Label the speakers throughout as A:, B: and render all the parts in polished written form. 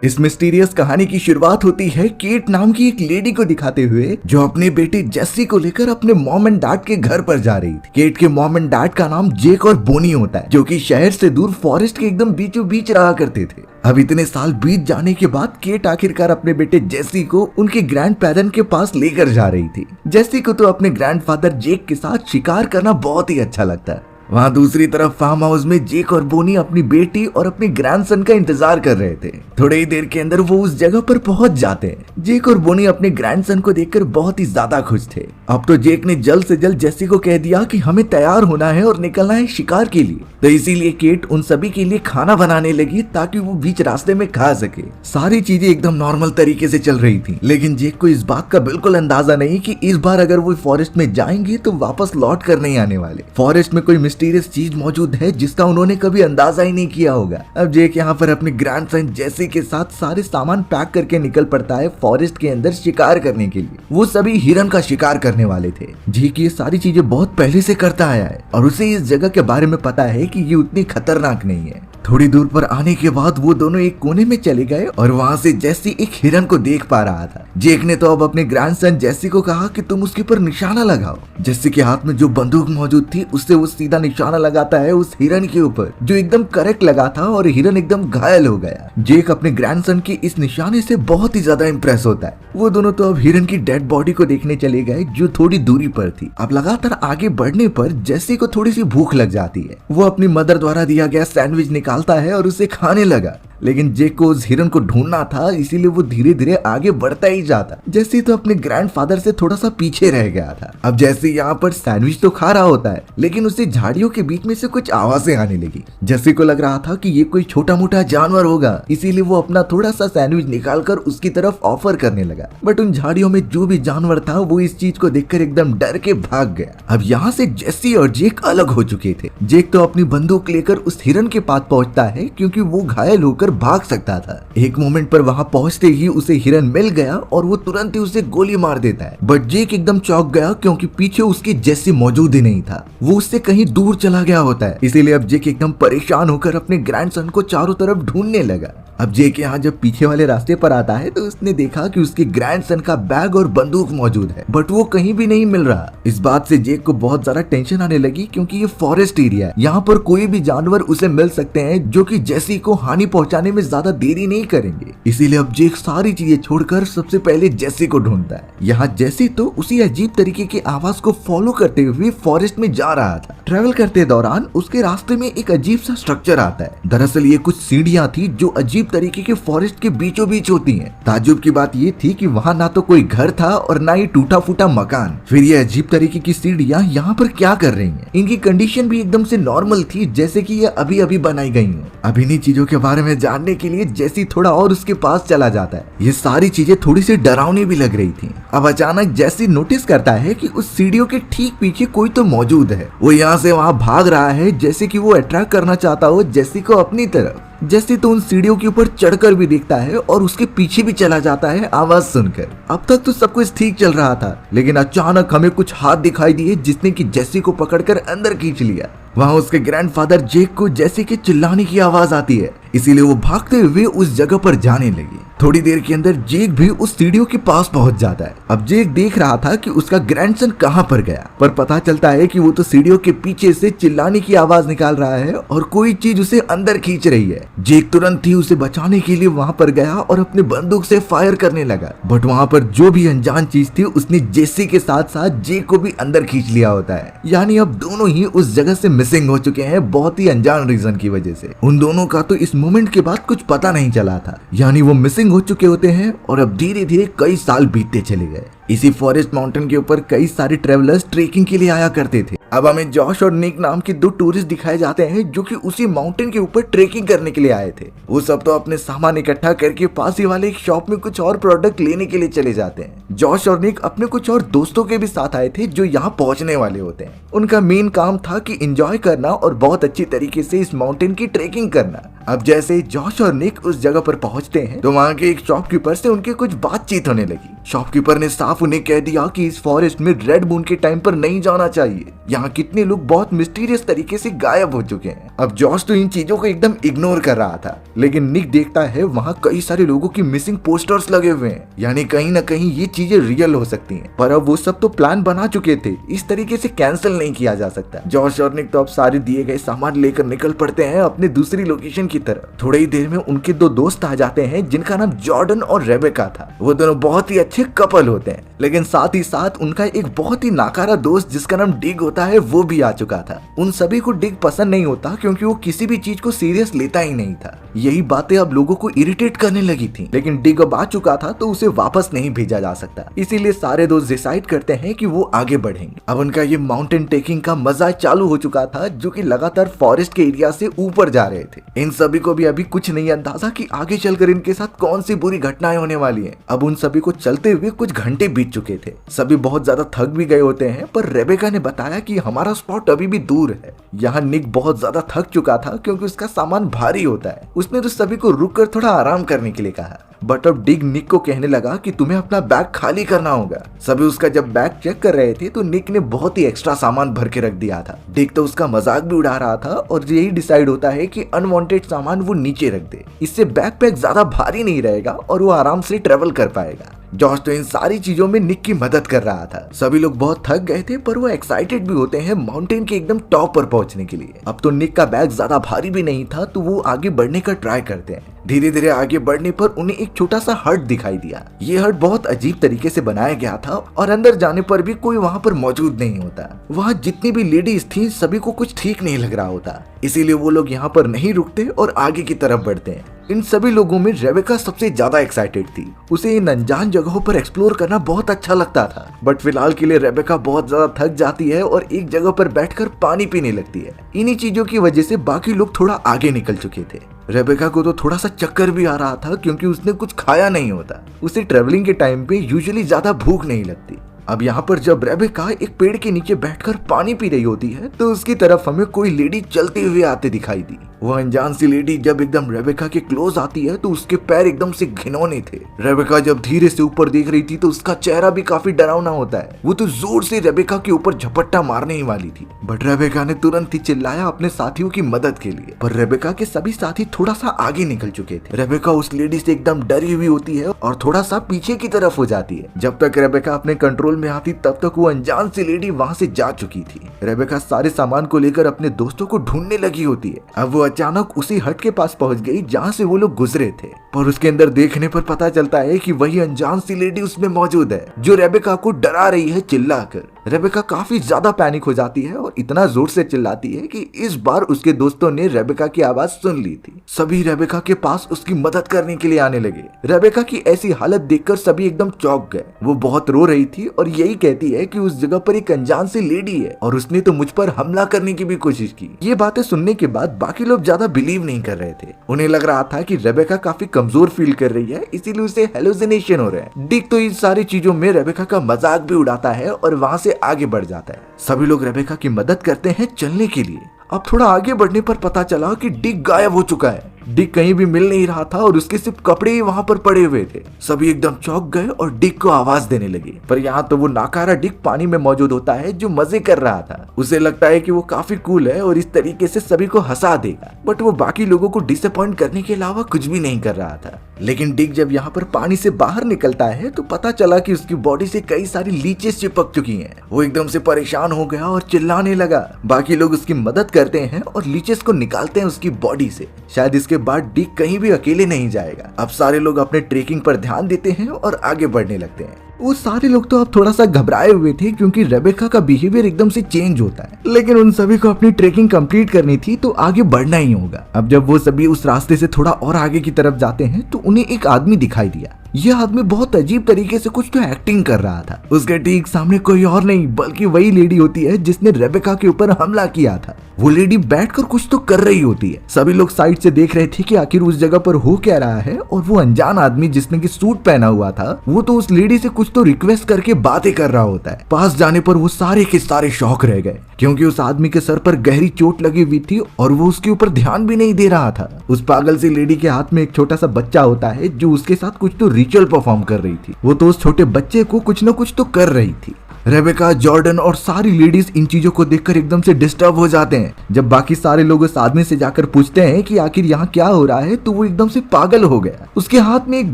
A: इस मिस्टीरियस कहानी की शुरुआत होती है केट नाम की एक लेडी को दिखाते हुए जो अपने बेटे जेसी को लेकर अपने मॉम एंड डैड के घर पर जा रही थी। केट के मॉम एंड डैड का नाम जेक और बोनी होता है, जो कि शहर से दूर फॉरेस्ट के एकदम बीचों बीच रहा करते थे। अब इतने साल बीत जाने के बाद केट आखिरकार अपने बेटे जेसी को उनके ग्रैंड पेरेंट के पास लेकर जा रही थी। जेसी को तो अपने ग्रैंडफादर जेक के साथ शिकार करना बहुत ही अच्छा लगता है। वहाँ दूसरी तरफ फार्म हाउस में जेक और बोनी अपनी बेटी और अपने ग्रैंडसन का इंतजार कर रहे थे। थोड़ी ही देर के अंदर वो उस जगह पर पहुंच जाते हैं। जेक और बोनी अपने ग्रैंडसन को देखकर बहुत ही ज्यादा खुश थे। अब तो जेक ने जल्द से जल्द जेसी को कह दिया कि हमें तैयार होना है और निकलना है शिकार के लिए। तो इसीलिए केट उन सभी के लिए खाना बनाने लगी ताकि वो बीच रास्ते में खा सके। सारी चीजें एकदम नॉर्मल तरीके से चल रही थी, लेकिन जेक को इस बात का बिल्कुल अंदाजा नहीं कि इस बार अगर वो फॉरेस्ट में जाएंगे तो वापस लौट कर नहीं आने वाले। फॉरेस्ट में कोई मिस्टीरियस चीज मौजूद है जिसका उन्होंने कभी अंदाजा ही नहीं किया होगा। अब जेक यहाँ पर अपने ग्रैंडसन जेसी के साथ सारे सामान पैक करके निकल पड़ता है फॉरेस्ट के अंदर शिकार करने के लिए। वो सभी हिरन का शिकार करने वाले थे। जेक ये सारी चीजें बहुत पहले से करता आया है और उसे इस जगह के बारे में पता है कि ये उतनी खतरनाक नहीं है। थोड़ी दूर पर आने के बाद वो दोनों एक कोने में चले गए और वहाँ से जेसी एक हिरन को देख पा रहा था। जेक ने तो अब अपने ग्रैंडसन जेसी को कहा कि तुम उसके ऊपर निशाना लगाओ। जेसी के हाथ में जो बंदूक मौजूद थी उससे वो सीधा निशाना लगाता है उस हिरन के ऊपर, जो एकदम करेक्ट लगा था और हिरन एकदम घायल हो गया। जेक अपने ग्रैंडसन के इस निशाने से बहुत ही ज्यादा इंप्रेस होता है। वो दोनों तो अब हिरन की डेड बॉडी को देखने चले गए जो थोड़ी दूरी पर थी। अब लगातार आगे बढ़ने पर जेसी को थोड़ी सी भूख लग जाती है। वो अपनी मदर द्वारा दिया गया सैंडविच निकालता है और उसे खाने लगा, लेकिन जेक को उस हिरन को ढूंढना था, इसीलिए वो धीरे धीरे आगे बढ़ता ही जाता। जेसी तो अपने ग्रैंडफादर से थोड़ा सा पीछे रह गया था। अब जेसी यहाँ पर सैंडविच तो खा रहा होता है, लेकिन उसे झाड़ियों के बीच में से कुछ आवाजें आने लगी। जेसी को लग रहा था कि ये कोई छोटा मोटा जानवर होगा, इसीलिए वो अपना थोड़ा सा सैंडविच निकालकर उसकी तरफ ऑफर करने लगा। बट उन झाड़ियों में जो भी जानवर था वो इस चीज को देखकर एकदम डर के भाग गया। अब यहाँ से जेसी और जेक अलग हो चुके थे। जेक तो अपनी बंदूक लेकर उस हिरन के पास पहुंचता है क्योंकि वो घायल होकर भाग सकता था। एक मोमेंट पर वहां पहुंचते ही उसे हिरन मिल गया और वो तुरंत ही उसे गोली मार देता है। बट जेक एकदम चौंक गया क्योंकि पीछे उसकी जेसी मौजूद ही नहीं था। वो उससे कहीं दूर चला गया होता है। इसीलिए अब जेक एकदम परेशान होकर अपने ग्रैंडसन को चारों तरफ ढूंढने लगा। अब जेक यहाँ जब पीछे वाले रास्ते पर आता है तो उसने देखा कि उसके ग्रैंडसन का बैग और बंदूक मौजूद है, बट वो कहीं भी नहीं मिल रहा। इस बात से जेक को बहुत ज्यादा टेंशन आने लगी क्योंकि ये फॉरेस्ट एरिया है। यहाँ पर कोई भी जानवर उसे मिल सकते हैं जो कि जेसी को हानि पहुंचाने में ज्यादा देरी नहीं करेंगे। इसीलिए अब जेक सारी चीजें छोड़कर सबसे पहले जेसी को ढूंढता है। यहाँ जेसी तो उसी अजीब तरीके की आवाज को फॉलो करते हुए फॉरेस्ट में जा रहा था। ट्रेवल करते दौरान उसके रास्ते में एक अजीब सा स्ट्रक्चर आता है। दरअसल ये कुछ सीढ़ियां थी जो अजीब तरीके के फॉरेस्ट के बीचों बीच होती हैं। ताज्जुब की बात ये थी कि वहाँ ना तो कोई घर था और ना ही टूटा फूटा मकान। फिर ये अजीब तरीके की सीढ़ियां यहाँ पर क्या कर रही हैं? इनकी कंडीशन भी एकदम से नॉर्मल थी, जैसे कि ये अभी अभी बनाई गई हो। अब इन्हीं चीजों के बारे में जानने के लिए जेसी थोड़ा और उसके पास चला जाता है। ये सारी चीजें थोड़ी सी डरावनी भी लग रही थी। अब अचानक जेसी नोटिस करता है कि उस सीढ़ियों के ठीक पीछे कोई तो मौजूद है। वो यहाँ से वहाँ भाग रहा है जैसे कि वो अट्रैक्ट करना चाहता हो जेसी को अपनी तरफ। जेसी तो उन सीढ़ियों के ऊपर चढ़कर भी देखता है और उसके पीछे भी चला जाता है आवाज सुनकर। अब तक तो सब कुछ ठीक चल रहा था, लेकिन अचानक हमें कुछ हाथ दिखाई दिए जिसने कि जेसी को पकड़कर अंदर खींच लिया। वहाँ उसके ग्रैंडफादर जेक को जेसी के चिल्लाने की आवाज आती है, इसीलिए वो भागते हुए उस जगह पर जाने लगी। थोड़ी देर के अंदर जेक भी उस सीढ़ियों के पास पहुंच जाता है। अब जेक देख रहा था कि उसका ग्रैंडसन कहां पर गया, पर पता चलता है कि वो तो सीढ़ियों के पीछे से चिल्लाने की आवाज निकाल रहा है और कोई चीज उसे अंदर खींच रही है। जेक तुरंत ही उसे बचाने के लिए वहां पर गया और अपने बंदूक से फायर करने लगा, बट वहां पर जो भी अनजान चीज थी उसने जेसी के साथ साथ जेक को भी अंदर खींच लिया होता है। यानी अब दोनों ही उस जगह से मिसिंग हो चुके हैं, बहुत ही अनजान रीजन की वजह से। उन दोनों का तो इस मोमेंट के बाद कुछ पता नहीं चला था, यानी वो मिसिंग हो चुके होते हैं और अब धीरे धीरे कई साल बीतते चले गए। इसी फॉरेस्ट माउंटेन के ऊपर कई सारे ट्रेवलर्स ट्रेकिंग के लिए आया करते थे। अब हमें जॉश और निक नाम के दो टूरिस्ट दिखाए जाते हैं जो कि उसी माउंटेन के ऊपर ट्रेकिंग करने के लिए आए थे। वो सब तो अपने सामान इकट्ठा करके पास ही वाले एक शॉप में कुछ और प्रोडक्ट लेने के लिए चले जाते हैं। जॉश और निक अपने कुछ और दोस्तों के भी साथ आए थे जो यहाँ पहुंचने वाले होते हैं। उनका मेन काम था कि एंजॉय करना और बहुत अच्छी तरीके से इस माउंटेन की ट्रेकिंग करना। अब जैसे जॉश और निक उस जगह पर पहुंचते हैं तो वहाँ के एक शॉपकीपर से उनके कुछ बातचीत होने लगी। शॉपकीपर ने साफ उन्हें कह दिया कि इस फॉरेस्ट में रेड मून के टाइम पर नहीं जाना चाहिए, यहाँ कितने लोग बहुत मिस्टीरियस तरीके से गायब हो चुके हैं। अब जॉश तो इन चीजों को एकदम इग्नोर कर रहा था, लेकिन निक देखता है वहाँ कई सारे लोगों की मिसिंग पोस्टर्स लगे हुए हैं, यानी कहीं ना कहीं ये चीजें रियल हो सकती हैं। पर अब वो सब तो प्लान बना चुके थे, इस तरीके से कैंसिल नहीं किया जा सकता। जॉश और निक तो अब सारे दिए गए सामान लेकर निकल पड़ते हैं अपने दूसरी लोकेशन की तरफ। थोड़ी ही देर में उनके दो दोस्त आ जाते हैं जिनका नाम जॉर्डन और रेबेका था। वो दोनों बहुत ही अच्छे कपल होते हैं, लेकिन साथ ही साथ उनका एक बहुत ही नाकारा दोस्त जिसका नाम डिग होता है वो भी आ चुका था। उन सभी को डिग पसंद नहीं होता क्योंकि वो किसी भी चीज को सीरियस लेता ही नहीं था। यही बातें अब लोगों को इरिटेट करने लगी थी, लेकिन डिग अब आ चुका था तो उसे वापस नहीं भेजा जा सकता। इसीलिए सारे दोस्त डिसाइड करते हैं कि वो आगे बढ़ेंगे। अब उनका ये माउंटेन ट्रेकिंग का मजा चालू हो चुका था, जो कि लगातार फॉरेस्ट के एरिया से ऊपर जा रहे थे। इन सभी को भी अभी कुछ नहीं अंदाजा कि आगे चलकर इनके साथ कौन सी बुरी घटनाएं होने वाली हैं। अब उन सभी को चलते हुए कुछ घंटे बीत चुके थे। सभी बहुत ज्यादा थक भी गए होते हैं, पर रेबेका ने बताया कि हमारा स्पॉट अभी भी दूर है। यहाँ निक बहुत ज्यादा थक चुका था क्योंकि उसका सामान भारी होता है। उसने तो सभी को रुक कर थोड़ा आराम करने के लिए कहा, बट अब डिग निक को कहने लगा कि तुम्हें अपना बैग खाली करना होगा। सभी उसका जब बैग चेक कर रहे थे तो निक ने बहुत ही एक्स्ट्रा सामान भर के रख दिया था। डिग तो उसका मजाक भी उड़ा रहा था और यही डिसाइड होता है कि अनवांटेड सामान वो नीचे रख दे। इससे बैकपैक ज्यादा भारी नहीं रहेगा और वो आराम से ट्रेवल कर पाएगा। जॉश तो इन सारी चीजों में निक की मदद कर रहा था। सभी लोग बहुत थक गए थे, पर वो एक्साइटेड भी होते हैं माउंटेन के एकदम टॉप पर पहुंचने के लिए। अब तो निक का बैग ज्यादा भारी भी नहीं था, तो वो आगे बढ़ने का ट्राई करते हैं। धीरे धीरे आगे बढ़ने पर उन्हें एक छोटा सा हट दिखाई दिया। ये हट बहुत अजीब तरीके से बनाया गया था और अंदर जाने पर भी कोई वहाँ पर मौजूद नहीं होता। वहाँ जितनी भी लेडीज थी सभी को कुछ ठीक नहीं लग रहा होता, इसीलिए वो लोग यहाँ पर नहीं रुकते और आगे की तरफ बढ़ते हैं। इन सभी लोगों में रेबेका सबसे ज्यादा एक्साइटेड थी। उसे इन अनजान जगहों पर एक्सप्लोर करना बहुत अच्छा लगता था, बट फिलहाल के लिए रेबेका बहुत ज्यादा थक जाती है और एक जगह पर बैठकर पानी पीने लगती है। इन्हीं चीजों की वजह से बाकी लोग थोड़ा आगे निकल चुके थे। रेबेका को तो थोड़ा सा चक्कर भी आ रहा था क्योंकि उसने कुछ खाया नहीं होता। उसे ट्रेवलिंग के टाइम पे यूजुअली ज्यादा भूख नहीं लगती। अब यहाँ पर जब रेबेका एक पेड़ के नीचे बैठकर पानी पी रही होती है तो उसकी तरफ हमें कोई लेडी चलते हुए आते दिखाई दी। वो अनजान सी लेडी जब एकदम रेबेका के क्लोज आती है तो उसके पैर एकदम से घिनौने थे। रेबेका जब धीरे से ऊपर देख रही थी तो उसका चेहरा भी काफी डरावना होता है। वो तो जोर से रेबेका के ऊपर झपट्टा मारने ही वाली थी, बट रेबेका ने तुरंत ही चिल्लाया अपने साथियों की मदद के लिए। पर रेबेका के सभी साथी थोड़ा सा आगे निकल चुके थे। रेबेका उस लेडी से एकदम डरी हुई होती है और थोड़ा सा पीछे की तरफ हो जाती है। जब तक रेबेका अपने कंट्रोल में आती तब तक वो अनजान सी लेडी वहाँ से जा चुकी थी। रेबेका सारे सामान को लेकर अपने दोस्तों को ढूंढने लगी होती है। अब वो अचानक उसी हट के पास पहुंच गई जहां से वो लोग गुजरे थे, पर उसके अंदर देखने पर पता चलता है कि वही अनजान सी लेडी उसमें मौजूद है जो रेबेका को डरा रही है चिल्लाकर। रेबेका काफी ज्यादा पैनिक हो जाती है और इतना जोर से चिल्लाती है कि इस बार उसके दोस्तों ने रेबेका की आवाज सुन ली थी। सभी रेबेका के पास उसकी मदद करने के लिए आने लगे। रेबेका की ऐसी हालत देखकर सभी एकदम चौंक गए। वो बहुत रो रही थी और यही कहती है कि उस जगह पर एक अनजान सी लेडी है और उसने तो मुझ पर हमला करने की भी कोशिश की। ये बातें सुनने के बाद बाकी लोग ज्यादा बिलीव नहीं कर रहे थे। उन्हें लग रहा था कि रेबेका काफी कमजोर फील कर रही है, इसीलिए उसे हेलुसिनेशन हो रहे हैं। डिक तो इन सारी चीजों में रेबेका का मजाक भी उड़ाता है और वहाँ से आगे बढ़ जाता है। सभी लोग रेबेका की मदद करते हैं चलने के लिए। अब थोड़ा आगे बढ़ने पर पता चला कि डिक गायब हो चुका है। डिक कहीं भी मिल नहीं रहा था और उसके सिर्फ कपड़े ही वहाँ पर पड़े हुए थे। सभी एकदम चौंक गए और डिक को आवाज देने लगे, पर यहाँ तो वो नाकारा डिक पानी में मौजूद होता है जो मजे कर रहा था। उसे लगता है कि वो काफी कूल है और इस तरीके से सभी को हंसा देगा, बट वो बाकी लोगों को डिसअपॉइंट करने के अलावा कुछ भी नहीं कर रहा था। लेकिन डिक जब यहाँ पर पानी से बाहर निकलता है तो पता चला कि उसकी बॉडी से कई सारी लीचेस चिपक चुकी हैं। वो एकदम से परेशान हो गया और चिल्लाने लगा। बाकी लोग उसकी मदद करते हैं और लीचेस को निकालते हैं उसकी बॉडी से। शायद इसके बाद डिक कहीं भी अकेले नहीं जाएगा। अब सारे लोग अपने ट्रेकिंग पर ध्यान देते हैं और आगे बढ़ने लगते हैं। वो सारे लोग तो अब थोड़ा सा घबराए हुए थे क्योंकि रेबेका का बिहेवियर एकदम से चेंज होता है, लेकिन उन सभी को अपनी ट्रेकिंग कंप्लीट करनी थी तो आगे बढ़ना ही होगा। अब जब वो सभी उस रास्ते से थोड़ा और आगे की तरफ जाते हैं तो उन्हें एक आदमी दिखाई दिया। यह आदमी बहुत अजीब तरीके से कुछ तो एक्टिंग कर रहा था। उसके ठीक सामने कोई और नहीं बल्कि वही लेडी होती है जिसने रेबेका के ऊपर हमला किया था। वो लेडी बैठकर कुछ तो कर रही होती है। सभी लोग साइड से देख रहे थे कि आखिर उस जगह पर हो क्या रहा है, और वो अनजान आदमी जिसने की सूट पहना हुआ था वो तो उस लेडी से कुछ तो रिक्वेस्ट करके बातें कर रहा होता है। पास जाने पर वो सारे के सारे शॉक रह गए, क्योंकि उस आदमी के सर पर गहरी चोट लगी हुई थी और वो उसके ऊपर ध्यान भी नहीं दे रहा था। उस पागल सी लेडी के हाथ में एक छोटा सा बच्चा होता है जो उसके साथ कुछ तो रिचुअल परफॉर्म कर रही थी। वो तो उस छोटे बच्चे को कुछ न कुछ तो कर रही थी। रेबेका, जॉर्डन और सारी लेडीज इन चीजों को देखकर एकदम से डिस्टर्ब हो जाते हैं। जब बाकी सारे लोग उस आदमी से जाकर पूछते हैं कि आखिर यहाँ क्या हो रहा है, तो वो एकदम से पागल हो गया। उसके हाथ में एक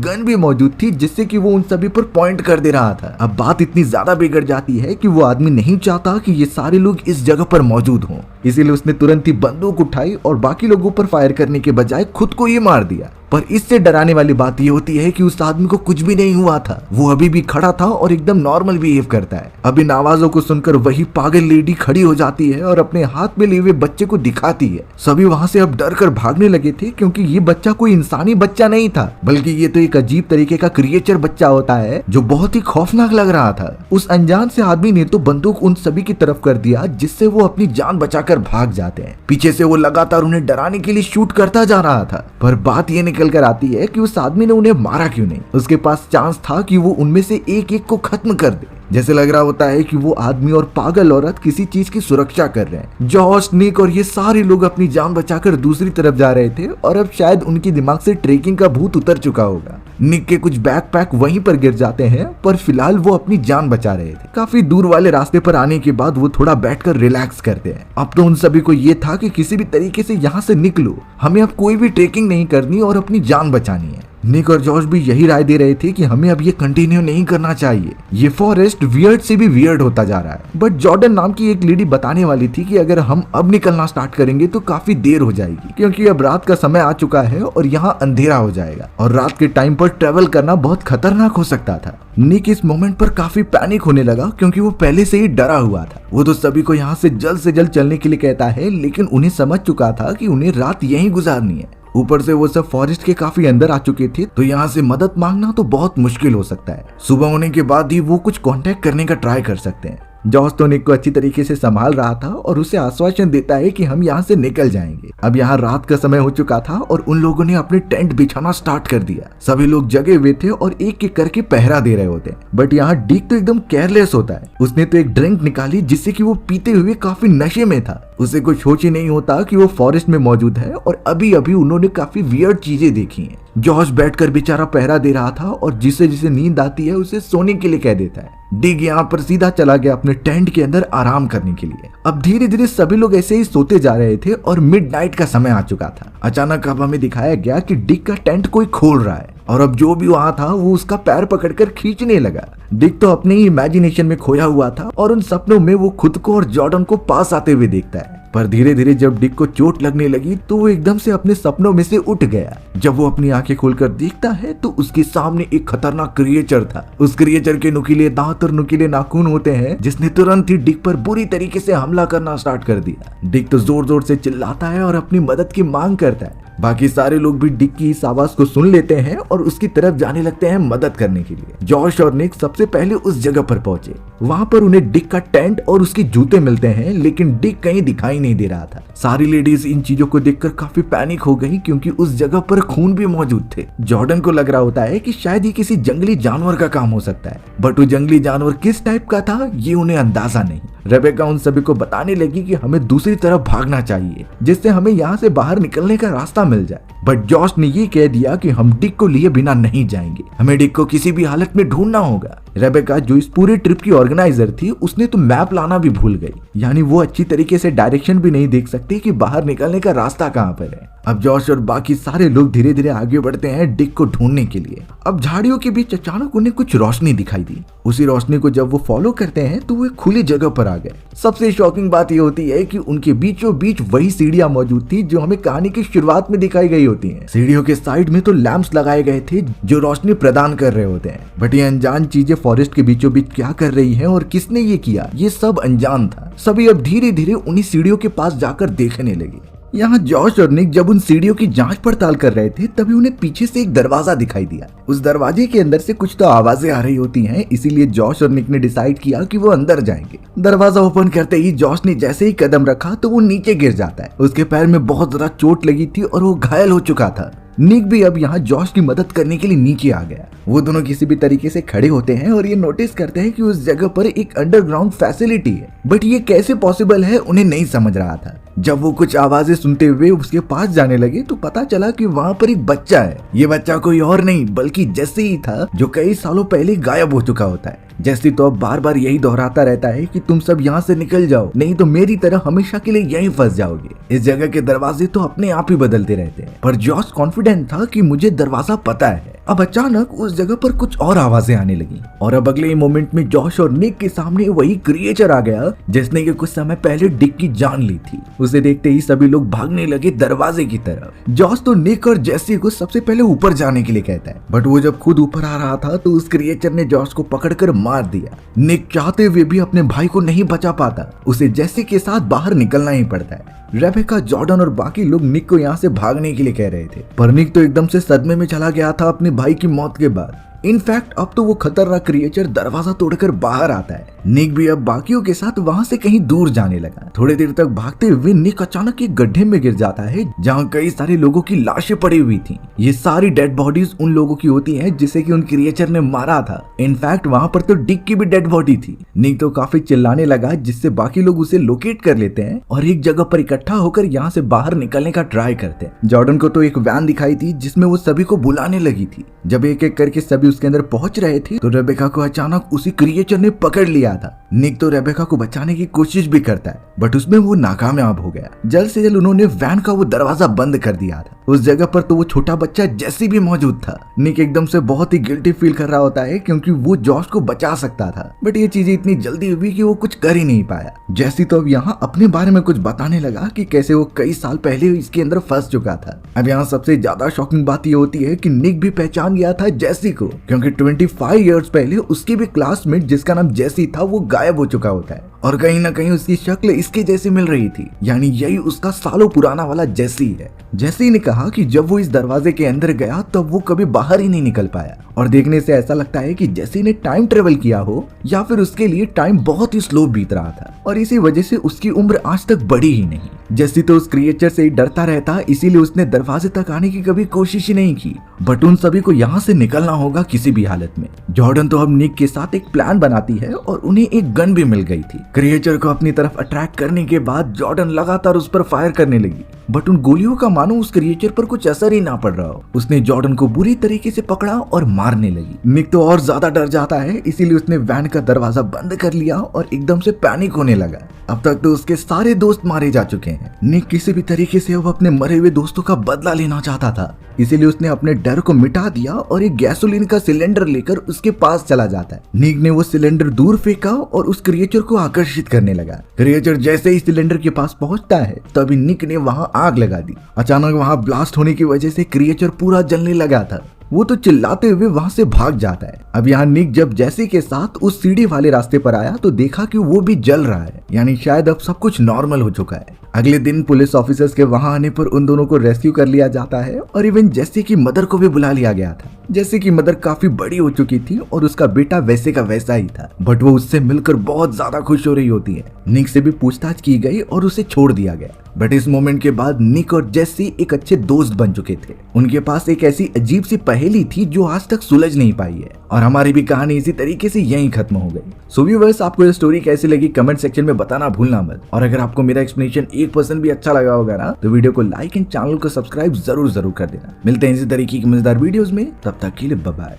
A: गन भी मौजूद थी जिससे कि वो उन सभी पर पॉइंट कर दे रहा था। अब बात इतनी ज्यादा बिगड़ जाती है कि वो आदमी नहीं चाहता कि ये सारे लोग इस जगह पर मौजूद हों, इसीलिए उसने तुरंत ही बंदूक उठाई और बाकी लोगों पर फायर करने के बजाय खुद को ही मार दिया। पर इससे डराने वाली बात ये होती है कि उस आदमी को कुछ भी नहीं हुआ था। वो अभी भी खड़ा था और एकदम नॉर्मल बिहेव करता है। अब इन आवाजों को सुनकर वही पागल लेडी खड़ी हो जाती है और अपने हाथ में लिए हुए बच्चे को दिखाती है। सभी वहां से अब डर कर भागने लगे थे, क्योंकि ये बच्चा कोई इंसानी बच्चा नहीं था, बल्कि ये तो एक अजीब तरीके का क्रिएचर बच्चा होता है जो बहुत ही खौफनाक लग रहा था। उस अनजान से आदमी ने तो बंदूक उन सभी की तरफ कर दिया, जिससे वो अपनी जान बचाकर भाग जाते हैं। पीछे से वो लगातार उन्हें डराने के लिए शूट करता जा रहा था। पर बात ये निकल कर आती है कि उस आदमी ने उन्हें मारा क्यों नहीं। उसके पास चांस था कि वो उनमें से एक एक को खत्म कर दे। जैसे लग रहा होता है कि वो आदमी और पागल औरत किसी चीज की सुरक्षा कर रहे हैं। जॉश, निक और ये सारे लोग अपनी जान बचाकर दूसरी तरफ जा रहे थे और अब शायद उनके दिमाग से ट्रेकिंग का भूत उतर चुका होगा। निक के कुछ बैकपैक वहीं पर गिर जाते हैं, पर फिलहाल वो अपनी जान बचा रहे थे। काफी दूर वाले रास्ते पर आने के बाद वो थोड़ा बैठकर रिलैक्स करते हैं। अब तो उन सभी को ये था कि किसी भी तरीके से यहाँ से निकलो, हमें अब कोई भी ट्रेकिंग नहीं करनी और अपनी जान बचानी है। निक और जॉश भी यही राय दे रहे थे कि हमें अब ये कंटिन्यू नहीं करना चाहिए। ये फॉरेस्ट वियर्ड से भी वियर्ड होता जा रहा है। बट जॉर्डन नाम की एक लेडी बताने वाली थी कि अगर हम अब निकलना स्टार्ट करेंगे तो काफी देर हो जाएगी, क्योंकि अब रात का समय आ चुका है और यहाँ अंधेरा हो जाएगा और रात के टाइम पर ट्रेवल करना बहुत खतरनाक हो सकता था। निक इस मोमेंट पर काफी पैनिक होने लगा, क्योंकि वो पहले से ही डरा हुआ था। वो तो सभी को यहाँ से जल्द चलने के लिए कहता है, लेकिन उन्हें समझ चुका था कि उन्हें रात यहीं गुजारनी है। ऊपर से वो सब फॉरेस्ट के काफी अंदर आ चुके थे, तो यहाँ से मदद मांगना तो बहुत मुश्किल हो सकता है। सुबह होने के बाद ही वो कुछ कांटेक्ट करने का ट्राई कर सकते हैं। जॉस तो निक को अच्छी तरीके से संभाल रहा था और उसे आश्वासन देता है कि हम यहाँ से निकल जाएंगे। अब यहाँ रात का समय हो चुका था और उन लोगों ने अपने टेंट बिछाना स्टार्ट कर दिया। सभी लोग जगे हुए थे और एक एक करके पहरा दे रहे होते हैं। बट यहाँ डिक तो एकदम केयरलेस होता है। उसने तो एक ड्रिंक निकाली जिससे कि वो पीते हुए काफी नशे में था। उसे कुछ सोच ही नहीं होता कि वो फॉरेस्ट में मौजूद है और अभी अभी उन्होंने काफी वियर्ड चीजें देखी हैं। जॉश बैठकर बेचारा पहरा दे रहा था और जिसे जिसे नींद आती है उसे सोने के लिए कह देता है। डिग यहाँ पर सीधा चला गया अपने टेंट के अंदर आराम करने के लिए। अब धीरे धीरे सभी लोग ऐसे ही सोते जा रहे थे और मिडनाइट का समय आ चुका था। अचानक अब हमें दिखाया गया कि डिग का टेंट कोई खोल रहा है और अब जो भी वहां था वो उसका पैर पकड़कर खींचने लगा। डिग तो अपने ही इमेजिनेशन में खोया हुआ था और उन सपनों में वो खुद को और जॉर्डन को पास आते हुए देखता है। पर धीरे धीरे जब डिक को चोट लगने लगी तो वो एकदम से अपने सपनों में से उठ गया। जब वो अपनी आंखें खोलकर देखता है तो उसके सामने एक खतरनाक क्रिएचर था। उस क्रिएचर के नुकीले दांत और नुकीले नाखून होते हैं, जिसने तुरंत ही डिक पर बुरी तरीके से हमला करना स्टार्ट कर दिया। डिक तो जोर जोर से चिल्लाता है और अपनी मदद की मांग करता है। बाकी सारे लोग भी डिक की इस आवाज को सुन लेते हैं और उसकी तरफ जाने लगते हैं मदद करने के लिए। जॉश और निक सबसे पहले उस जगह पर पहुंचे। वहां पर उन्हें डिक का टेंट और उसके जूते मिलते हैं, लेकिन डिक कहीं दिखाई नहीं दे रहा था। सारी लेडीज इन चीजों को देखकर काफी पैनिक हो गई, क्योंकि उस जगह पर खून भी मौजूद थे। जॉर्डन को लग रहा होता है कि शायद ये किसी जंगली जानवर का काम हो सकता है, बट वो जंगली जानवर किस टाइप का था ये उन्हें अंदाजा नहीं। रेबेका उन सभी को बताने लगी कि हमें दूसरी तरफ भागना चाहिए, जिससे हमें यहाँ से बाहर निकलने का रास्ता मिल जाए। बट जॉश ने ये कह दिया कि हम डिक को लिए बिना नहीं जाएंगे, हमें डिक को किसी भी हालत में ढूंढना होगा। रेबेका जो इस पूरे ट्रिप की ऑर्गेनाइजर थी, उसने तो मैप लाना भी भूल गई, यानी वो अच्छी तरीके से डायरेक्शन भी नहीं देख सकती कि बाहर निकलने का रास्ता कहाँ पर है। अब जॉश और बाकी सारे लोग धीरे धीरे आगे बढ़ते हैं डिक को ढूंढने के लिए। अब झाड़ियों के बीच अचानक उन्हें कुछ रोशनी दिखाई दी। उसी रोशनी को जब वो फॉलो करते हैं तो वो एक खुली जगह पर आ गए। सबसे शॉकिंग बात ये होती है कि उनके बीचों बीच वही सीढ़ियां मौजूद थी जो हमें कहानी की शुरुआत में दिखाई गई होती हैं। सीढ़ियों के साइड में तो लैंप्स लगाए गए थे जो रोशनी प्रदान कर रहे होते हैं। बट ये अनजान चीजें फॉरेस्ट के बीचों बीच क्या कर रही है और किसने ये किया, ये सब अनजान था। सभी अब धीरे धीरे उन्हीं सीढ़ियों के पास जाकर देखने लगे। यहाँ जॉश और निक जब उन सीढ़ियों की जांच पड़ताल कर रहे थे तभी उन्हें पीछे से एक दरवाजा दिखाई दिया। उस दरवाजे के अंदर से कुछ तो आवाजें आ रही होती हैं, इसीलिए जॉश और निक ने डिसाइड किया कि वो अंदर जाएंगे। दरवाजा ओपन करते ही जॉश ने जैसे ही कदम रखा तो वो नीचे गिर जाता है। उसके पैर में बहुत ज्यादा चोट लगी थी और वो घायल हो चुका था। निक भी अब यहाँ जॉश की मदद करने के लिए नीचे आ गया। वो दोनों किसी भी तरीके से खड़े होते हैं और ये नोटिस करते हैं कि उस जगह पर एक अंडरग्राउंड फैसिलिटी है, बट ये कैसे पॉसिबल है उन्हें नहीं समझ रहा था। जब वो कुछ आवाजें सुनते हुए उसके पास जाने लगे तो पता चला कि वहाँ पर एक बच्चा है। ये बच्चा कोई और नहीं बल्कि जेसी ही था, जो कई सालों पहले गायब हो चुका होता है। जेसी तो अब बार बार यही दोहराता रहता है कि तुम सब यहाँ से निकल जाओ, नहीं तो मेरी तरह हमेशा के लिए यहीं फंस जाओगे। इस जगह के दरवाजे तो अपने आप ही बदलते रहते हैं, पर जॉश कॉन्फिडेंट था कि मुझे दरवाजा पता है। अब अचानक उस जगह पर कुछ और आवाजें आने लगी और अब अगले ही मोमेंट में जॉश और निक के सामने वही क्रिएचर आ गया जिसने ये कुछ समय पहले डिक की जान ली थी। उसे देखते ही सभी लोग भागने लगे दरवाजे की तरफ। जॉश तो निक और जेसी को सबसे पहले ऊपर जाने के लिए कहता है, बट वो जब खुद ऊपर आ रहा था तो उस क्रिएचर ने जॉश को पकड़कर मार दिया। निक चाहते हुए भी अपने भाई को नहीं बचा पाता, उसे जेसी के साथ बाहर निकलना ही पड़ता है। रेबेका, जॉर्डन और बाकी लोग निक को यहाँ से भागने के लिए कह रहे थे, पर निक तो एकदम से सदमे में चला गया था अपने भाई की मौत के बाद। इनफैक्ट अब तो वो खतरनाक क्रिएचर दरवाजा तोड़कर बाहर आता है। निक भी अब बाकियों के साथ वहाँ से कहीं दूर जाने लगा। थोड़ी देर तक भागते हुए निक अचानक एक गड्ढे में गिर जाता है जहाँ कई सारे लोगों की लाशें पड़ी हुई थी। ये सारी डेड बॉडीज उन लोगों की होती हैं जिसे कि उन क्रिएचर ने मारा था। इनफैक्ट वहाँ पर तो डिक की भी डेड बॉडी थी। निक तो काफी चिल्लाने लगा जिससे बाकी लोग उसे लोकेट कर लेते हैं और एक जगह पर इकट्ठा होकर यहाँ से बाहर निकलने का ट्राई करते हैं। जॉर्डन को तो एक वैन दिखाई थी जिसमें वो सभी को बुलाने लगी थी। जब एक एक करके सभी उसके अंदर पहुंच रहे थे तो रेबेका को अचानक उसी क्रिएचर ने पकड़ लिया था। निक तो रेबेका को बचाने की कोशिश भी करता है, बट उसमें वो नाकामयाब हो गया। जल्द से जल्द उन्होंने वैन का वो दरवाजा बंद कर दिया था। उस जगह पर तो वो छोटा बच्चा जेसी भी मौजूद था। निक एकदम से बहुत ही गिल्टी फील कर रहा होता है क्योंकि वो जॉश को बचा सकता था, बट ये चीजें इतनी जल्दी हुई कि वो कुछ कर ही नहीं पाया। जेसी तो अब यहाँ अपने बारे में कुछ बताने लगा कि कैसे वो कई साल पहले इसके अंदर फंस चुका था। अब यहाँ सबसे ज्यादा शॉकिंग बात ये होती है कि निक भी पहचान गया था जेसी को, क्योंकि 25 इयर्स पहले उसके भी क्लासमेट जिसका नाम जेसी था वो गायब हो चुका होता है और कहीं ना कहीं उसकी शक्ल इसके जैसी मिल रही थी, यानी यही उसका सालों पुराना वाला जेसी है। जेसी ने कहा कि जब वो इस दरवाजे के अंदर गया तब वो कभी बाहर ही नहीं निकल पाया और देखने से ऐसा लगता है कि जेसी ने टाइम ट्रेवल किया हो या फिर उसके लिए टाइम बहुत ही स्लो बीत रहा था और इसी वजह से उसकी उम्र आज तक बढ़ी ही नहीं। जेसी तो उस क्रिएचर से ही डरता रहता, इसीलिए उसने दरवाजे तक आने की कभी कोशिश ही नहीं की, बट उन सभी को यहाँ से निकलना होगा किसी भी हालत में। जॉर्डन तो अब निक के साथ एक प्लान बनाती है और उन्हें एक गन भी मिल गई थी। क्रिएचर को अपनी तरफ अट्रैक्ट करने के बाद जॉर्डन लगातार उस पर फायर करने लगी, बट उन गोलियों का मानो उस क्रिएचर पर कुछ असर ही ना पड़ रहा हो। उसने जॉर्डन को बुरी तरीके से पकड़ा और मारने लगी। निक तो और ज्यादा डर जाता है, इसीलिए उसने वैन का दरवाजा बंद कर लिया और एकदम से पैनिक होने लगा। अब तक तो उसके सारे दोस्त मारे जा चुके हैं। निक किसी भी तरीके से अब अपने मरे हुए दोस्तों का बदला लेना चाहता था, इसीलिए उसने अपने डर को मिटा दिया और एक गैसोलीन का सिलेंडर लेकर उसके पास चला जाता है। निक ने वो सिलेंडर दूर फेंका और उस क्रिएचर को आकर्षित करने लगा। क्रिएचर जैसे ही सिलेंडर के पास पहुंचता है तभी निक ने वहां आग लगा दी। अचानक वहां ब्लास्ट होने की वजह से क्रिएचर पूरा जलने लगा था। वो तो चिल्लाते हुए वहां से भाग जाता है। अब यहाँ निक जब जेसी के साथ उस सीढ़ी वाले रास्ते पर आया तो देखा कि वो भी जल रहा है, यानी शायद अब सब कुछ नॉर्मल हो चुका है। अगले दिन पुलिस ऑफिसर्स के वहां आने पर उन दोनों को रेस्क्यू कर लिया जाता है और इवन जेसी की मदर को भी बुला लिया गया था। जेसी की मदर काफी बड़ी हो चुकी थी और उसका बेटा वैसे का वैसा ही था, बट वो उससे मिलकर बहुत ज्यादा खुश हो रही होती है। निक से भी पूछताछ की गई और उसे छोड़ दिया गया, बट इस मोमेंट के बाद निक और जेसी एक अच्छे दोस्त बन चुके थे। उनके पास एक ऐसी अजीब सी पहेली थी जो आज तक सुलझ नहीं पाई है और हमारी भी कहानी इसी तरीके से यहीं खत्म हो गई। सो व्यूअर्स, आपको ये स्टोरी कैसी लगी कमेंट सेक्शन में बताना भूलना मत, और अगर आपको मेरा एक्सप्लेनेशन 1% भी अच्छा लगा होगा ना तो वीडियो को लाइक एंड चैनल को सब्सक्राइब जरूर कर देना। मिलते हैं इसी तरीके की मजेदार वीडियोस में, तब तक के लिए बाय बाय।